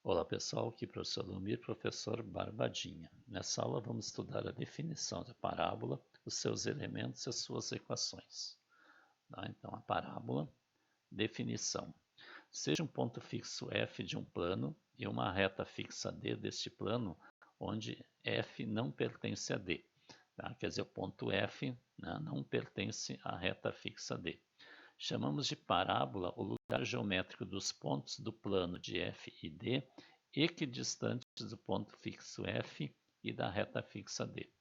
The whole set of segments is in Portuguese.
Olá pessoal, aqui é o professor Lumir, professor Barbadinha. Nessa aula vamos estudar a definição da parábola, os seus elementos e as suas equações. Então a parábola, definição. Seja um ponto fixo f de um plano e uma reta fixa d deste plano, onde f não pertence a d. Quer dizer, o ponto f não pertence à reta fixa d. Chamamos de parábola o lugar geométrico dos pontos do plano de f e d equidistantes do ponto fixo f e da reta fixa d.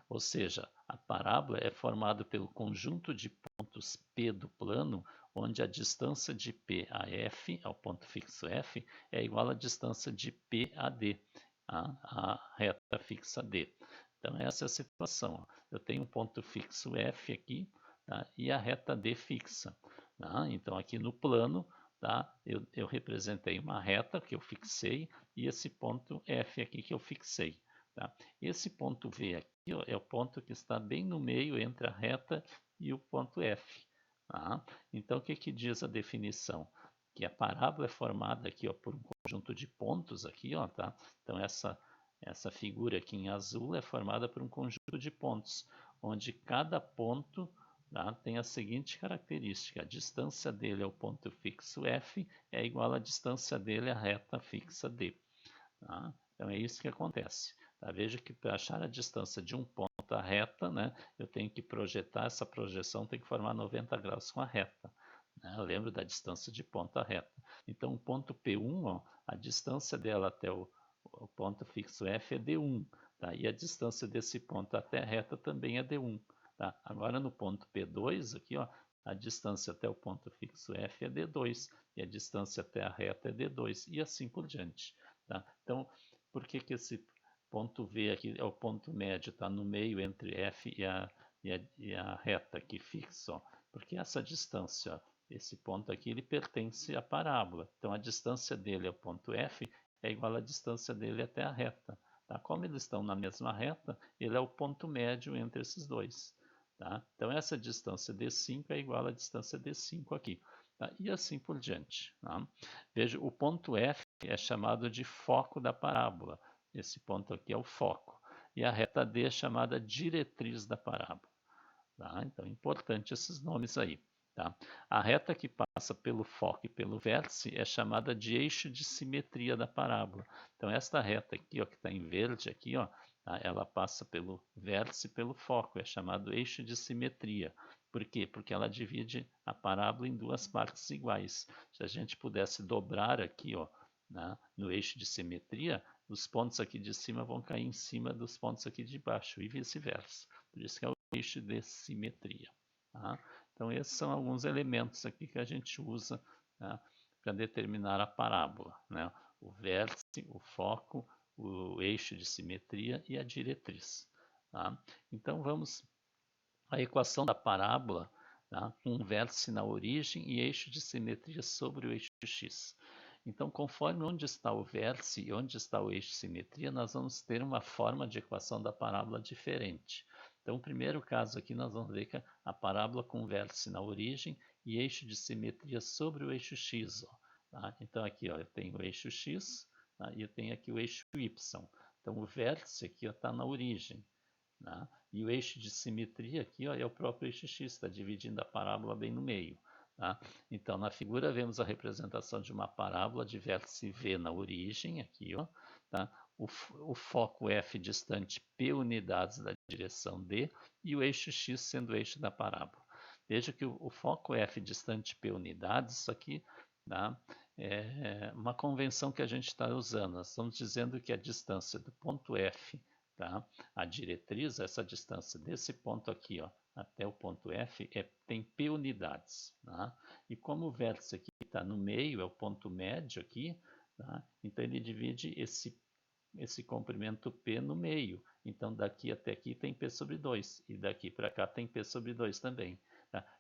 Ou seja, a parábola é formada pelo conjunto de pontos P do plano, onde a distância de P a F, ao ponto fixo F, é igual à distância de P a D, a reta fixa D. Então, essa é a situação. Eu tenho um ponto fixo F aqui, e a reta D fixa. Então, aqui no plano, eu representei uma reta que eu fixei e esse ponto F aqui que eu fixei. Esse ponto V aqui é o ponto que está bem no meio entre a reta e o ponto F. Então, o que diz a definição? Que a parábola é formada aqui por um conjunto de pontos aqui, Então, essa figura aqui em azul é formada por um conjunto de pontos, onde cada ponto tem a seguinte característica: a distância dele ao ponto fixo F é igual à distância dele à reta fixa D. Então é isso que acontece. Veja que para achar a distância de um ponto à reta, eu tenho que projetar, essa projeção tem que formar 90 graus com a reta. Eu lembro da distância de ponto à reta. Então o ponto P1, a distância dela até o ponto fixo F é D1. E a distância desse ponto até a reta também é D1. Agora no ponto P2, aqui, a distância até o ponto fixo F é D2 e a distância até a reta é D2 e assim por diante. Então, por que esse ponto V aqui é o ponto médio, está no meio entre F e a reta aqui fixa? Porque essa distância, esse ponto aqui, ele pertence à parábola. Então, a distância dele ao ponto F é igual à distância dele até a reta. Como eles estão na mesma reta, ele é o ponto médio entre esses dois. Então, essa distância D5 é igual à distância D5 aqui. E assim por diante. Veja, o ponto F é chamado de foco da parábola. Esse ponto aqui é o foco. E a reta D é chamada diretriz da parábola. Então, é importante esses nomes aí. A reta que passa pelo foco e pelo vértice é chamada de eixo de simetria da parábola. Então, esta reta aqui, que está em verde, aqui, ela passa pelo vértice e pelo foco, é chamado eixo de simetria. Por quê? Porque ela divide a parábola em duas partes iguais. Se a gente pudesse dobrar aqui, no eixo de simetria, os pontos aqui de cima vão cair em cima dos pontos aqui de baixo e vice-versa. Por isso que é o eixo de simetria. Então, esses são alguns elementos aqui que a gente usa para determinar a parábola. O vértice, o foco, o eixo de simetria e a diretriz. Então, vamos à equação da parábola, com um vértice na origem e eixo de simetria sobre o eixo x. Então, conforme onde está o vértice e onde está o eixo de simetria, nós vamos ter uma forma de equação da parábola diferente. Então, o primeiro caso aqui, nós vamos ver que a parábola com vértice na origem e eixo de simetria sobre o eixo x. Então, aqui eu tenho o eixo x e eu tenho aqui o eixo y. Então, o vértice aqui está na origem. E o eixo de simetria aqui é o próprio eixo x, está dividindo a parábola bem no meio. Então, na figura, vemos a representação de uma parábola de vértice V na origem, aqui, o foco F distante P unidades da direção D e o eixo X sendo o eixo da parábola. Veja que o foco F distante P unidades, isso aqui é uma convenção que a gente está usando. Nós estamos dizendo que a distância do ponto F, a diretriz, essa distância desse ponto aqui, até o ponto F, tem P unidades. E como o vértice aqui está no meio, é o ponto médio aqui, então ele divide esse comprimento P no meio. Então, daqui até aqui tem P sobre 2, e daqui para cá tem P sobre 2 também.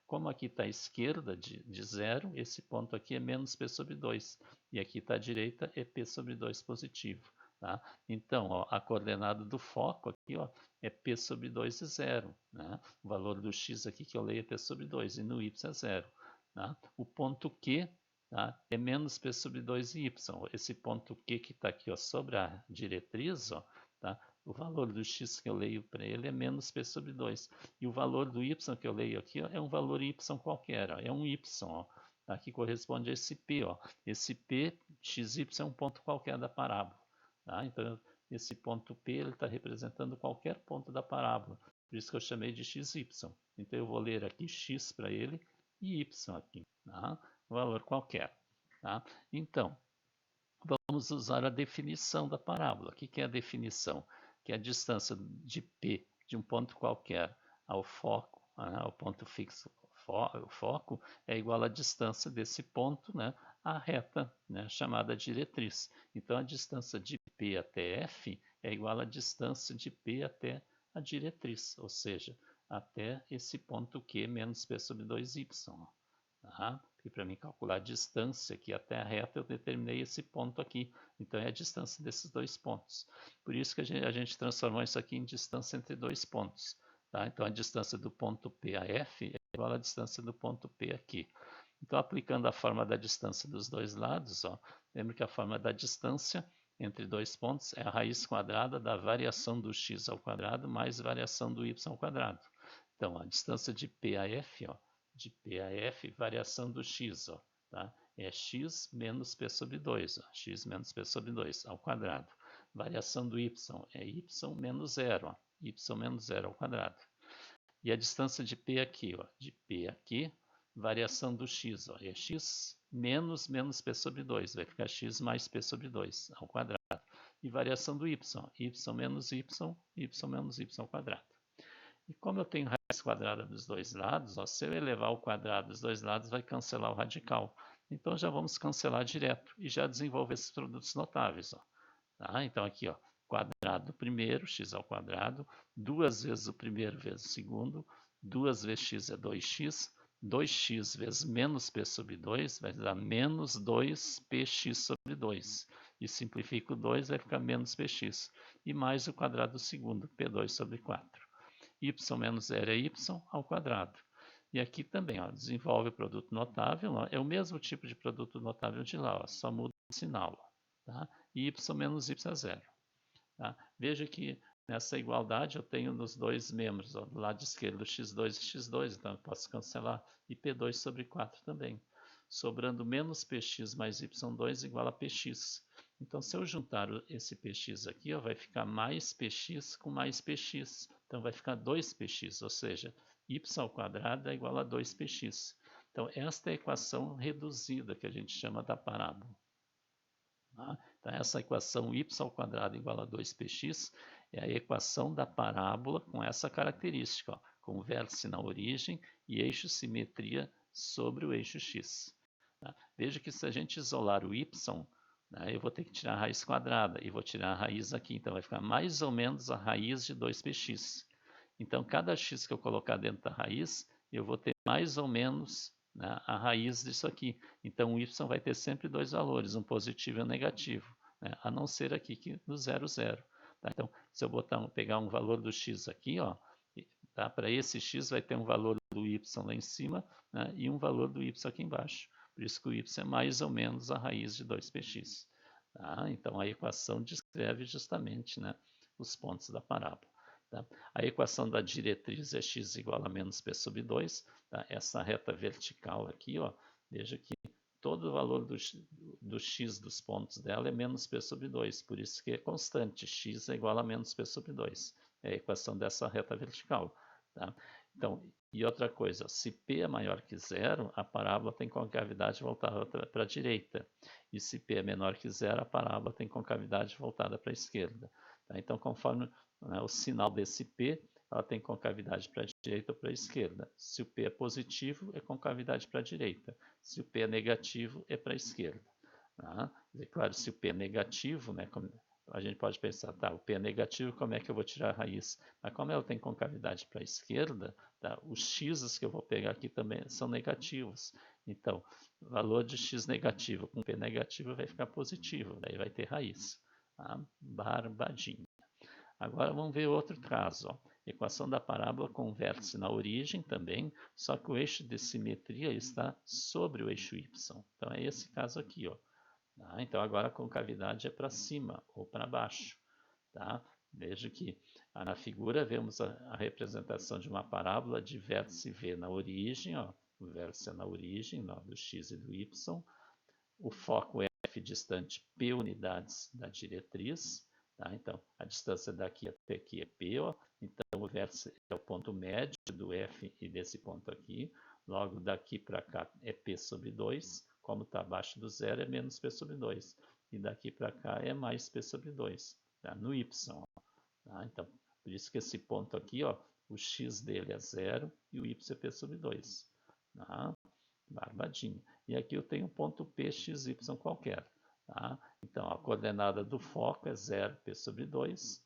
Como aqui está à esquerda de zero, esse ponto aqui é menos P sobre 2, e aqui está à direita é P sobre 2 positivo. Então, a coordenada do foco aqui é P sobre 2 e 0. O valor do x aqui que eu leio é P sobre 2, e no y é 0. O ponto Q tá? É menos P sobre 2 y. Esse ponto Q que está aqui, ó, sobre a diretriz, ó, tá? O valor do x que eu leio para ele é menos P sobre 2. E o valor do y que eu leio aqui, ó, é um valor y qualquer, ó, é um y, ó, tá? Que corresponde a esse P. Ó. Esse P, xy, é um ponto qualquer da parábola. Tá? Então, esse ponto P está representando qualquer ponto da parábola. Por isso que eu chamei de xy. Então, eu vou ler aqui x para ele e y aqui. Tá? Um valor qualquer. Tá? Então, vamos usar a definição da parábola. O que é a definição? Que é a distância de P de um ponto qualquer ao foco, ao ponto fixo, o foco, é igual à distância desse ponto, né, à reta, né, chamada diretriz. Então, a distância de P até F é igual à distância de P até a diretriz, ou seja, até esse ponto Q menos P sobre 2y. Tá? E para mim calcular a distância aqui até a reta, eu determinei esse ponto aqui. Então, é a distância desses dois pontos. Por isso que a gente transformou isso aqui em distância entre dois pontos. Tá? Então, a distância do ponto P a F é igual à distância do ponto P aqui. Então, aplicando a forma da distância dos dois lados, ó, lembra que a forma da distância entre dois pontos é a raiz quadrada da variação do x ao quadrado mais variação do y ao quadrado. Então, a distância de P a F, ó, de P a F, variação do x, ó, tá? É x menos P sobre 2, ó, x menos P sobre 2 ao quadrado. Variação do y é y menos 0, ó, y menos 0 ao quadrado. E a distância de P aqui, ó, de P aqui, variação do x, ó, é x menos P sobre 2, vai ficar x mais P sobre 2 ao quadrado. E variação do y, y menos y menos y ao quadrado. E como eu tenho raiz quadrada dos dois lados, ó, se eu elevar o quadrado dos dois lados, vai cancelar o radical. Então, já vamos cancelar direto e já desenvolver esses produtos notáveis. Ó. Tá? Então, aqui, ó, quadrado do primeiro, x ao quadrado, duas vezes o primeiro vezes o segundo, duas vezes x é 2x, 2x vezes menos p sobre 2 vai dar menos 2px sobre 2. E simplifica o 2, vai ficar menos px. E mais o quadrado do segundo, p2 sobre 4. Y menos 0 é y ao quadrado. E aqui também, ó, desenvolve o produto notável, ó, é o mesmo tipo de produto notável de lá, ó, só muda o sinal. Ó, tá? E y menos y é 0. Tá? Veja que nessa igualdade eu tenho nos dois membros, ó, do lado esquerdo x2 e x2, então eu posso cancelar, e p2 sobre 4 também. Sobrando menos px mais y2 igual a px. Então, se eu juntar esse px aqui, ó, vai ficar mais px com mais px. Então, vai ficar 2px, ou seja, y ao quadrado é igual a 2px. Então, esta é a equação reduzida que a gente chama da parábola. Tá? Então, essa equação y ao quadrado igual a 2px é a equação da parábola com essa característica, ó, com vértice na origem e eixo simetria sobre o eixo x. Tá? Veja que se a gente isolar o y, né, eu vou ter que tirar a raiz quadrada e vou tirar a raiz aqui, então vai ficar mais ou menos a raiz de 2px. Então, cada x que eu colocar dentro da raiz, eu vou ter mais ou menos, né, a raiz disso aqui. Então, o y vai ter sempre dois valores, um positivo e um negativo, né, a não ser aqui que no 0, 0. Tá? Então, se eu pegar um valor do x aqui, ó, tá, para esse x vai ter um valor do y lá em cima, né, e um valor do y aqui embaixo. Por isso que o y é mais ou menos a raiz de 2px. Tá? Então, a equação descreve justamente, né, os pontos da parábola. Tá? A equação da diretriz é x igual a menos p sobre 2. Tá? Essa reta vertical aqui, ó, veja que todo o valor do x dos pontos dela é menos p sobre 2. Por isso que é constante, x é igual a menos p sobre 2. É a equação dessa reta vertical. Tá? Então, e outra coisa, se P é maior que zero, a parábola tem concavidade voltada para a direita. E se P é menor que zero, a parábola tem concavidade voltada para a esquerda. Tá? Então, conforme, né, o sinal desse P, ela tem concavidade para a direita ou para a esquerda. Se o P é positivo, é concavidade para a direita. Se o P é negativo, é para a esquerda. Tá? E, claro, se o P é negativo, né, a gente pode pensar, tá, o P é negativo, como é que eu vou tirar a raiz? Mas como ela tem concavidade para a esquerda, tá, os x's que eu vou pegar aqui também são negativos. Então, o valor de x negativo com P negativo vai ficar positivo, daí vai ter raiz. Tá? Barbadinha. Agora vamos ver outro caso. Ó. Equação da parábola com vértice na origem também, só que o eixo de simetria está sobre o eixo y. Então é esse caso aqui, ó. Tá? Então agora a concavidade é para cima ou para baixo. Tá? Veja que na figura vemos a representação de uma parábola de vértice V na origem, ó. O vértice é na origem, ó, do x e do y. O foco é f distante p unidades da diretriz. Tá? Então, a distância daqui até aqui é p. Ó. Então, o vértice é o ponto médio do f e desse ponto aqui. Logo, daqui para cá é p sobre 2. Como está abaixo do zero, é menos p sobre 2. E daqui para cá é mais p sobre 2. Tá? No y. Ó. Tá? Então, por isso que esse ponto aqui, ó, o x dele é 0 e o y é p sobre 2. Tá? Barbadinho. E aqui eu tenho um ponto P, x, y qualquer. Tá? Então, a coordenada do foco é 0, P sobre 2.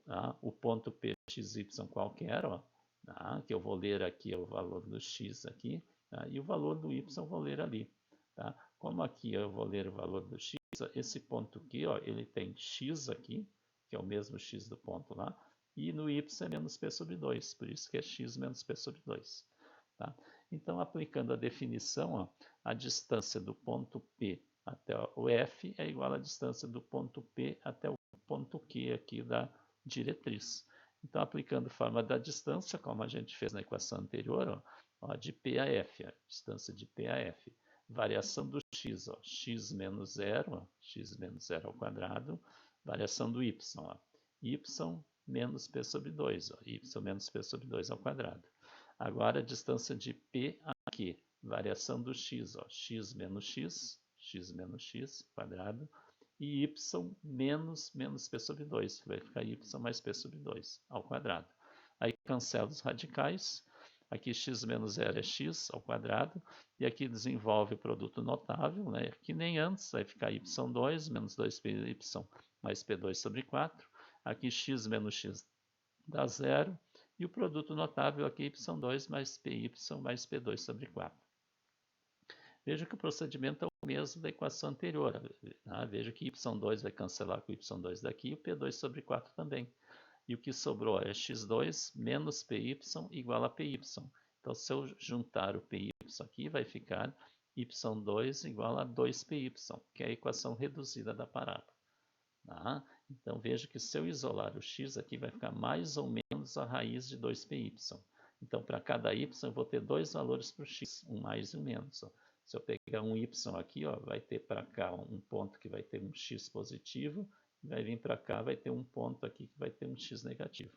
Tá? O ponto P, x, y qualquer, ó, tá? Que eu vou ler aqui é o valor do x aqui, tá? E o valor do y eu vou ler ali. Tá? Como aqui eu vou ler o valor do x, esse ponto aqui, ó, ele tem x aqui, que é o mesmo x do ponto lá, e no y é menos P sobre 2, por isso que é x menos P sobre 2. Tá? Então, aplicando a definição, ó, a distância do ponto P até o F é igual à distância do ponto P até o ponto Q aqui da diretriz. Então, aplicando a forma da distância, como a gente fez na equação anterior, ó, de P a F, a distância de P a F. Variação do x, ó, x menos 0, ó, x menos 0 ao quadrado. Variação do y, ó, y menos P sobre 2, ó, y menos P sobre 2 ao quadrado. Agora a distância de P a Q, variação do x, ó, x menos x quadrado, e y menos P sobre 2, que vai ficar y mais P sobre 2 ao quadrado. Aí cancela os radicais, aqui x menos 0 é x ao quadrado, e aqui desenvolve o produto notável, né? Que nem antes, vai ficar y2 menos 2py mais P2 sobre 4, aqui x menos x dá 0, e o produto notável aqui, y2 mais py mais p2 sobre 4. Veja que o procedimento é o mesmo da equação anterior. Tá? Veja que y2 vai cancelar com y2 daqui e o p2 sobre 4 também. E o que sobrou é x2 menos py igual a py. Então, se eu juntar o py aqui, vai ficar y2 igual a 2py, que é a equação reduzida da parábola. Tá? Então, veja que se eu isolar o x aqui, vai ficar mais ou menos a raiz de 2py. Então, para cada y, eu vou ter dois valores para o x, um mais e um menos. Ó. Se eu pegar um y aqui, ó, vai ter para cá um ponto que vai ter um x positivo, e vai vir para cá, vai ter um ponto aqui que vai ter um x negativo.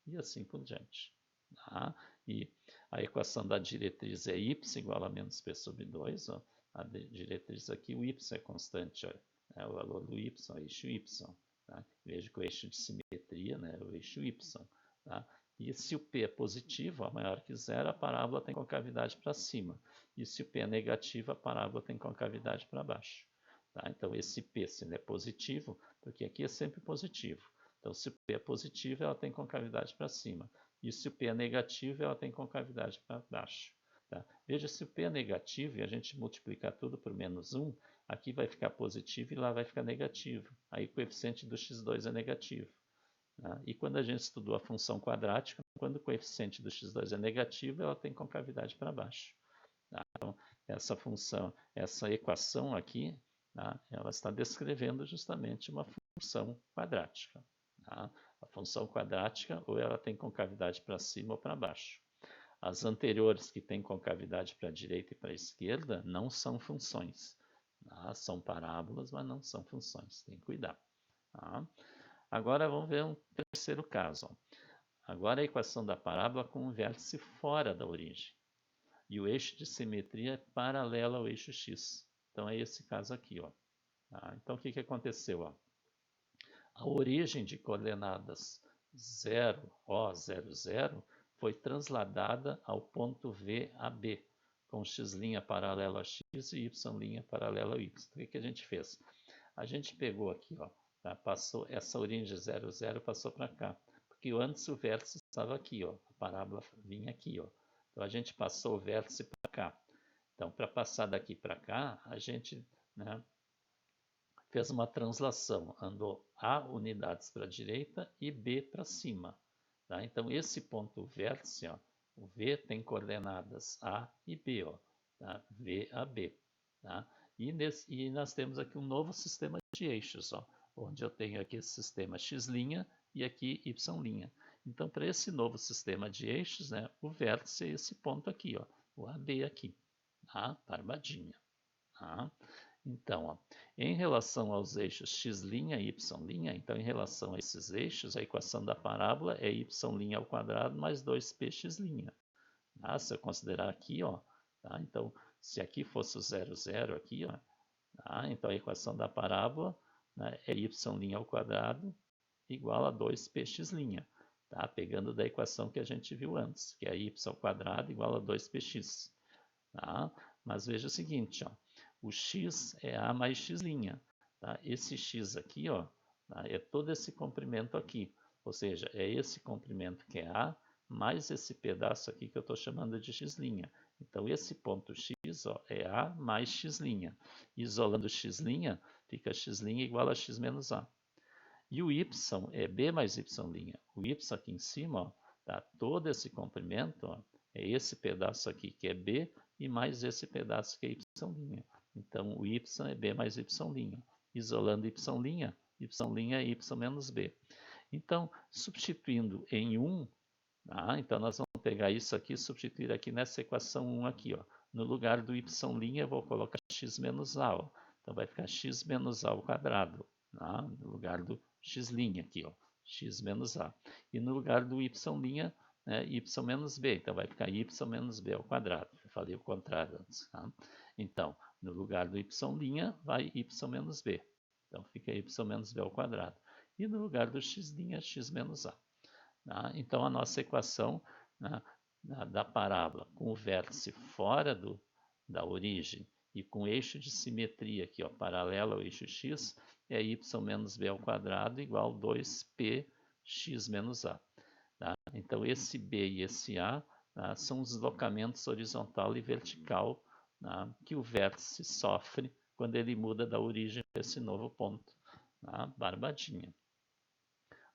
E assim por diante. Tá? E a equação da diretriz é y igual a menos p sobre 2. Ó. A diretriz aqui, o y é constante, ó. É o valor do y, o eixo y. Tá? Veja que o eixo de simetria, né, é o eixo y. Tá? E se o P é positivo, ó, maior que zero, a parábola tem concavidade para cima. E se o P é negativo, a parábola tem concavidade para baixo. Tá? Então, esse P, se ele é positivo, porque aqui é sempre positivo. Então, se o P é positivo, ela tem concavidade para cima. E se o P é negativo, ela tem concavidade para baixo. Tá? Veja, se o P é negativo e a gente multiplicar tudo por menos 1, aqui vai ficar positivo e lá vai ficar negativo. Aí o coeficiente do x2 é negativo. Tá? E quando a gente estudou a função quadrática, quando o coeficiente do x2 é negativo, ela tem concavidade para baixo. Tá? Então, essa função, essa equação aqui, tá? Ela está descrevendo justamente uma função quadrática. Tá? A função quadrática, ou ela tem concavidade para cima ou para baixo. As anteriores, que têm concavidade para a direita e para a esquerda, não são funções. Tá? São parábolas, mas não são funções. Tem que cuidar. Tá? Agora vamos ver um terceiro caso. Ó. Agora a equação da parábola com um vértice fora da origem. E o eixo de simetria é paralelo ao eixo x. Então é esse caso aqui. Ó. Tá? Então o que aconteceu? Ó? A origem de coordenadas 0, O, 0, 0 foi transladada ao ponto VAB, com x' paralelo a x e y' paralelo a y. Então, o que a gente fez? A gente pegou aqui, ó, tá? Passou essa origem de 0, 0 passou para cá, porque antes o vértice estava aqui, ó, a parábola vinha aqui. Ó. Então, a gente passou o vértice para cá. Então, para passar daqui para cá, a gente, né, fez uma translação, andou A unidades para a direita e B para cima. Tá? Então, esse ponto vértice, ó, o V tem coordenadas A e B, ó, tá? V a B. Tá? E nós temos aqui um novo sistema de eixos, ó, onde eu tenho aqui esse sistema x' e aqui y'. Então, para esse novo sistema de eixos, né, o vértice é esse ponto aqui, ó, o AB aqui, tá? Barbadinha. Tá? Então, ó, em relação aos eixos x' e y', então em relação a esses eixos, a equação da parábola é y' mais 2px'. Tá? Se eu considerar aqui, ó, tá? Então, se aqui fosse o 0, 0 aqui, ó, tá? Então a equação da parábola, né, é y' igual a 2px'. Tá? Pegando da equação que a gente viu antes, que é y² igual a 2px. Tá? Mas veja o seguinte, ó, o x é a mais x'. Tá? Esse x aqui, ó, tá? É todo esse comprimento aqui. Ou seja, é esse comprimento que é a, mais esse pedaço aqui que eu estou chamando de x'. Então, esse ponto x, ó, é a mais x'. Isolando x', fica x' igual a x menos a. E o y é b mais y'. O y aqui em cima, ó, tá? Todo esse comprimento, ó, é esse pedaço aqui que é b e mais esse pedaço que é y'. Então, o y é b mais y'. Isolando y', y' é y menos b. Então, substituindo em 1, tá? Então nós vamos pegar isso aqui e substituir aqui nessa equação 1 aqui, ó. No lugar do y' eu vou colocar x menos a, ó. Então vai ficar x menos a ao quadrado, tá? No lugar do x' aqui, ó, x menos a. E no lugar do y', né, y menos b, então vai ficar y menos b ao quadrado. Eu falei o contrário antes, tá? Então, no lugar do y' vai y menos b. Então fica y menos b ao quadrado. E no lugar do x', x menos a. Tá? Então a nossa equação, né, da parábola com o vértice fora da origem e com eixo de simetria aqui, ó, paralelo ao eixo x, é y menos b ao quadrado igual a 2px menos a. Tá? Então esse b e esse a, tá, são os deslocamentos horizontal e vertical, tá, que o vértice sofre quando ele muda da origem para esse novo ponto. Tá? Barbadinha.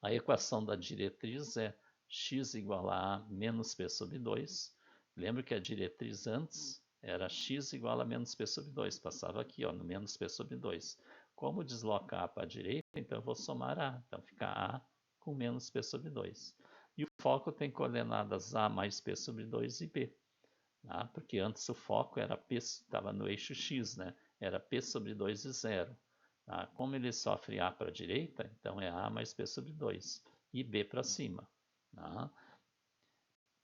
A equação da diretriz é x igual a menos p sobre 2. Lembra que a diretriz antes era x igual a menos p sobre 2. Passava aqui, ó, no menos p sobre 2. Como desloca a para a direita, então eu vou somar a. Então fica a com menos p sobre 2. E o foco tem coordenadas a mais p sobre 2 e b. Tá? Porque antes o foco era p, estava no eixo x, né? Era p sobre 2 e 0. Tá? Como ele sofre A para a direita, então é A mais P sobre 2 e B para cima. Tá?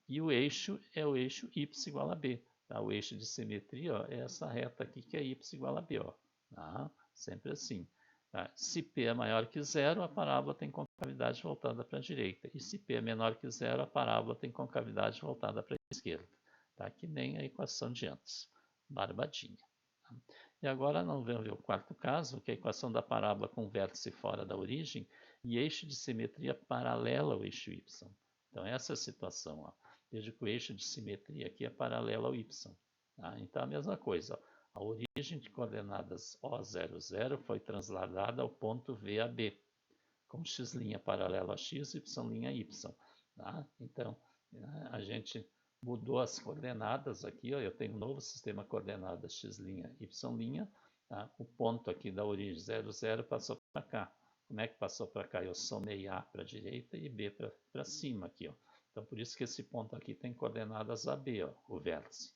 E o eixo é o eixo Y igual a B. Tá? O eixo de simetria, ó, é essa reta aqui que é Y igual a B. Ó. Tá? Sempre assim. Tá? Se P é maior que 0, a parábola tem concavidade voltada para a direita. E se P é menor que 0, a parábola tem concavidade voltada para a esquerda. Tá? Que nem a equação de antes. Barbadinha. Tá? E agora nós vamos ver o quarto caso, que é a equação da parábola com vértice fora da origem e eixo de simetria paralela ao eixo y. Então essa é a situação. Ó. Veja que o eixo de simetria aqui é paralelo ao y. Tá? Então a mesma coisa. Ó. A origem de coordenadas O00 foi transladada ao ponto VAB, com x' paralelo a x, y' a y. Tá? Então a gente mudou as coordenadas aqui, ó, eu tenho um novo sistema de coordenadas x', y', tá? O ponto aqui da origem 0, 0 passou para cá. Como é que passou para cá? Eu somei A para a direita e B para cima aqui, ó. Então, por isso que esse ponto aqui tem coordenadas AB, ó, o vértice.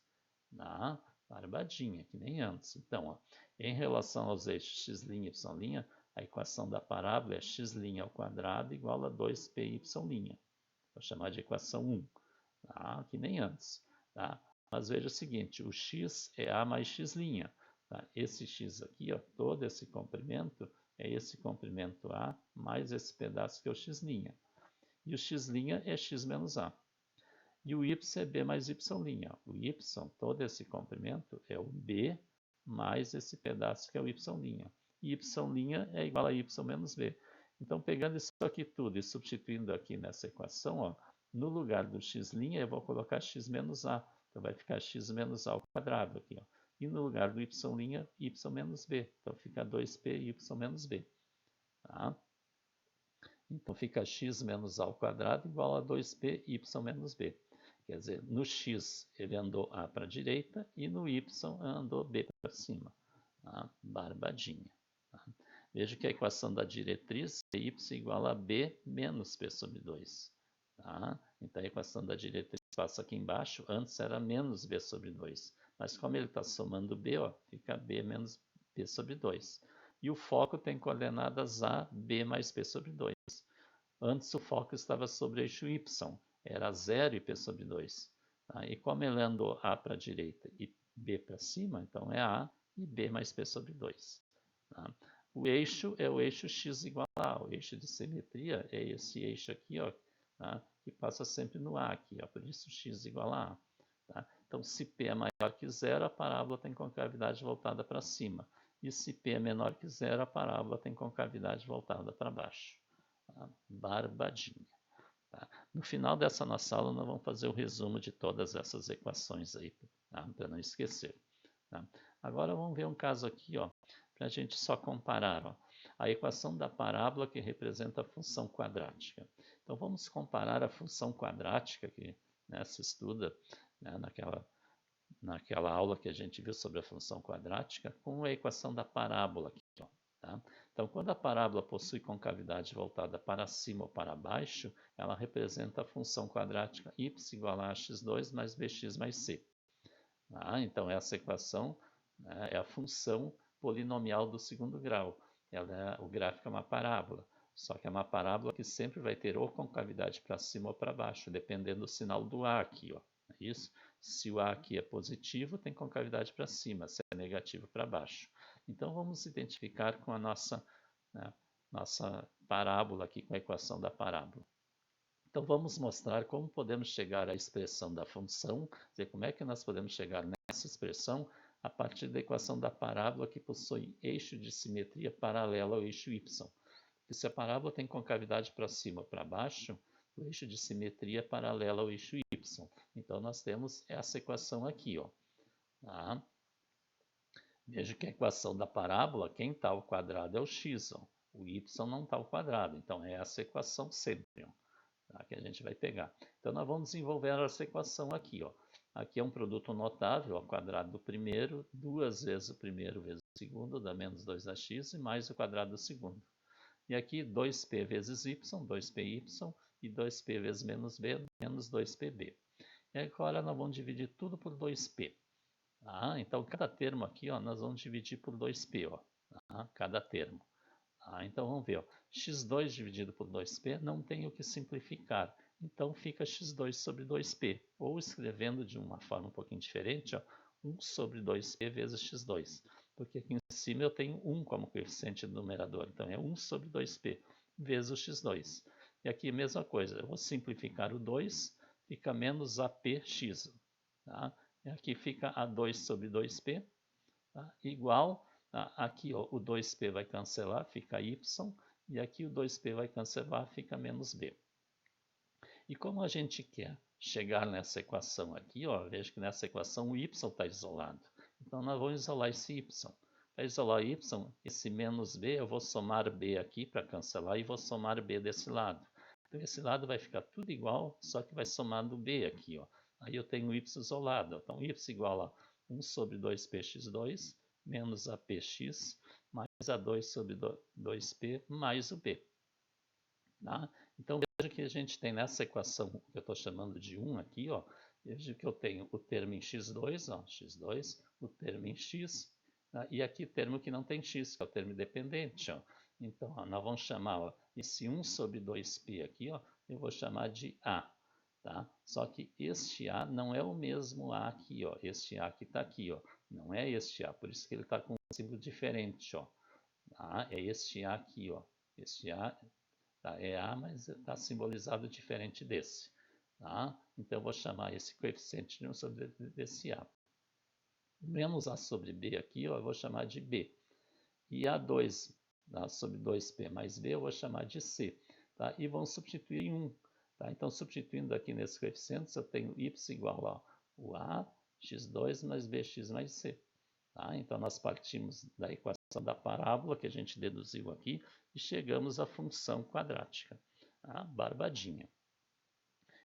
Tá? Barbadinha, que nem antes. Então, ó, em relação aos eixos x', y', a equação da parábola é x' ao quadrado igual a 2py'. Vou chamar de equação 1. Tá? Que nem antes. Tá? Mas veja o seguinte, o x é A mais x'. Tá? Esse x aqui, ó, todo esse comprimento, é esse comprimento A mais esse pedaço que é o x'. E o x' é x menos A. E o y é B mais y'. O y, todo esse comprimento, é o B mais esse pedaço que é o y'. E y' é igual a y menos B. Então, pegando isso aqui tudo e substituindo aqui nessa equação, ó, no lugar do x' eu vou colocar x menos a. Então vai ficar x menos a ao quadrado aqui. Ó. E no lugar do y', y menos b. Então fica 2p y menos b. Tá? Então fica x menos a ao quadrado igual a 2p y menos b. Quer dizer, no x ele andou a para a direita e no y andou b para cima. Tá? Barbadinha. Tá? Veja que a equação da diretriz é y igual a b menos p sobre 2. Tá? Então a equação da diretriz passa aqui embaixo, antes era menos b sobre 2. Mas como ele está somando b, ó, fica b menos p sobre 2. E o foco tem coordenadas a, b mais p sobre 2. Antes o foco estava sobre o eixo y, era 0 e p sobre 2. Tá? E como ele andou a para a direita e b para cima, então é a e b mais p sobre 2. Tá? O eixo é o eixo x igual a A. O eixo de simetria é esse eixo aqui, ó, tá? Que passa sempre no A aqui, ó, por isso x igual a A. Tá? Então, se P é maior que zero, a parábola tem concavidade voltada para cima. E se P é menor que zero, a parábola tem concavidade voltada para baixo. Tá? Barbadinha. Tá? No final dessa nossa aula, nós vamos fazer o resumo de todas essas equações aí, tá? Para não esquecer. Tá? Agora vamos ver um caso aqui, ó, para a gente só comparar, ó, a equação da parábola que representa a função quadrática. Então vamos comparar a função quadrática que, né, se estuda, né, naquela aula que a gente viu sobre a função quadrática com a equação da parábola aqui, ó, tá? Então, quando a parábola possui concavidade voltada para cima ou para baixo, ela representa a função quadrática y igual a x2 mais bx mais c. Tá? Então, essa equação, né, é a função polinomial do segundo grau. O gráfico é uma parábola, só que é uma parábola que sempre vai ter ou concavidade para cima ou para baixo, dependendo do sinal do A aqui, ó. É isso? Se o A aqui é positivo, tem concavidade para cima, se é negativo, para baixo. Então, vamos identificar com a né, nossa parábola aqui, com a equação da parábola. Então, vamos mostrar como podemos chegar à expressão da função, dizer, como é que nós podemos chegar nessa expressão a partir da equação da parábola que possui eixo de simetria paralelo ao eixo y. Porque se a parábola tem concavidade para cima ou para baixo, o eixo de simetria é paralelo ao eixo y. Então, nós temos essa equação aqui, ó. Tá? Veja que a equação da parábola, quem está ao quadrado é o x, ó. O y não está ao quadrado. Então, é essa equação sempre, ó, tá? Que a gente vai pegar. Então, nós vamos desenvolver essa equação aqui, ó. Aqui é um produto notável, ao quadrado do primeiro, duas vezes o primeiro vezes o segundo, dá menos 2ax, e mais o quadrado do segundo. E aqui 2p vezes y, 2py, e 2p vezes menos b, menos 2pb. E agora nós vamos dividir tudo por 2p. Tá? Então, cada termo aqui, ó, nós vamos dividir por 2p, ó, tá? Cada termo. Tá? Então, vamos ver, ó, x2 dividido por 2p não tem o que simplificar. Então, fica x2 sobre 2p. Ou escrevendo de uma forma um pouquinho diferente, ó, 1 sobre 2p vezes x2. Porque aqui em cima eu tenho 1 como coeficiente do numerador. Então, é 1 sobre 2p vezes o x2. E aqui a mesma coisa. Eu vou simplificar o 2, fica menos apx. Tá? E aqui fica A2 sobre 2p, tá? Igual, aqui ó, o 2p vai cancelar, fica y, e aqui o 2p vai cancelar, fica menos b. E como a gente quer chegar nessa equação aqui, ó, veja que nessa equação o y está isolado. Então, nós vamos isolar esse y. Para isolar y, esse menos b, eu vou somar b aqui para cancelar e vou somar b desse lado. Então, esse lado vai ficar tudo igual, só que vai somar do b aqui, ó. Aí eu tenho y isolado. Então, y igual a 1 sobre 2px2 menos apx mais a2 sobre 2p mais o b. Tá? Então, veja que a gente tem nessa equação que eu estou chamando de 1 aqui, ó, veja que eu tenho o termo em x2, ó, x2, o termo em x, tá? E aqui termo que não tem x, que é o termo dependente. Ó. Então, ó, nós vamos chamar ó, esse 1 sobre 2p aqui, ó, eu vou chamar de a. Tá? Só que este A não é o mesmo A aqui, ó. Este A que está aqui, ó. Não é este A, por isso que ele está com um símbolo diferente, ó. Tá? É este A aqui, ó. Este A tá? É A, mas está simbolizado diferente desse. Tá? Então, eu vou chamar esse coeficiente de 1 sobre desse A. Menos A sobre B aqui, ó, eu vou chamar de B. E A2 tá? Sobre 2P mais B, eu vou chamar de C. Tá? E vamos substituir em 1. Tá? Então, substituindo aqui nesses coeficientes, eu tenho y igual ao A, x2 mais bx mais c. Tá? Então, nós partimos da equação da parábola que a gente deduziu aqui e chegamos à função quadrática, tá? Barbadinha.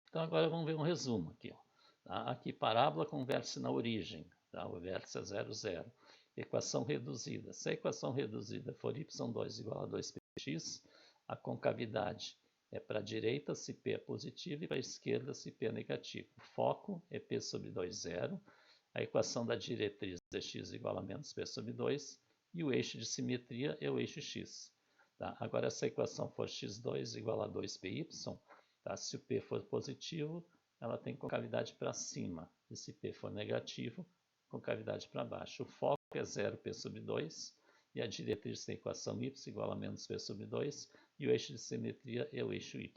Então, agora vamos ver um resumo aqui. Ó. Tá? Aqui, parábola com vértice na origem, tá? O vértice é 0, 0. Equação reduzida. Se a equação reduzida for y2 igual a 2px, a concavidade é para a direita se p é positivo e para a esquerda se p é negativo. O foco é p sobre 2, 0. A equação da diretriz é x igual a menos p sobre 2 e o eixo de simetria é o eixo x. Tá? Agora, se a equação for x2 igual a 2py, tá? Se o p for positivo, ela tem concavidade para cima. E se p for negativo, concavidade para baixo. O foco é 0p sobre 2 e a diretriz tem a equação y igual a menos p sobre 2 e o eixo de simetria é o eixo y.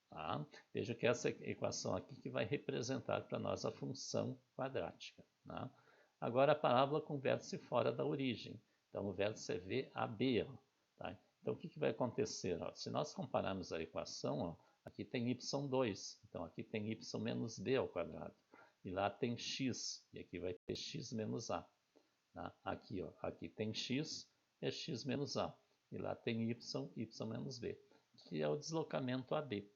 Tá? Veja que essa equação aqui que vai representar para nós a função quadrática. Tá? Agora a parábola com vértice fora da origem. Então o vértice é VAB. Tá? Então o que vai acontecer? Ó? Se nós compararmos a equação, ó, aqui tem y2, então aqui tem y menos b ao quadrado. E lá tem x, e aqui vai ter x menos a. Tá? Aqui, ó, aqui tem x, é x menos a. E lá tem y, y menos b, que é o deslocamento AB.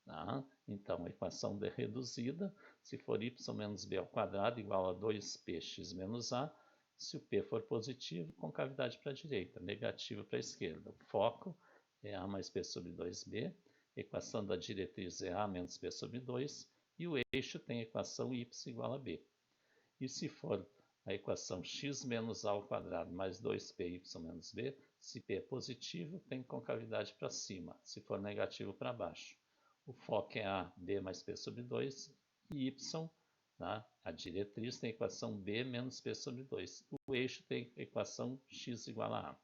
Tá? Então, a equação é reduzida, se for y menos b ao quadrado igual a 2px menos a, se o p for positivo, concavidade para a direita, negativo para a esquerda. O foco é a mais p sobre 2b, a equação da diretriz é a menos p sobre 2, e o eixo tem a equação y igual a b. E se for a equação x menos a ao quadrado mais 2py menos b, se p é positivo, tem concavidade para cima, se for negativo para baixo. O foco é a b mais p sobre 2 e y, tá? A diretriz tem a equação b menos p sobre 2. O eixo tem a equação x igual a a.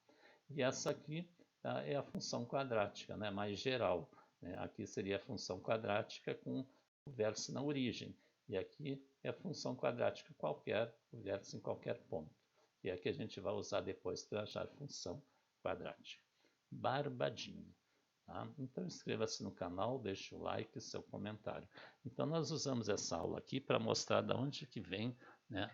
E essa aqui, tá, é a função quadrática, né, mais geral. Né? Aqui seria a função quadrática com o vértice na origem. E aqui é a função quadrática qualquer, o vértice em qualquer ponto. E é que a gente vai usar depois para achar função quadrática. Barbadinho. Tá? Então inscreva-se no canal, deixe o like e seu comentário. Então nós usamos essa aula aqui para mostrar de onde que vem, né,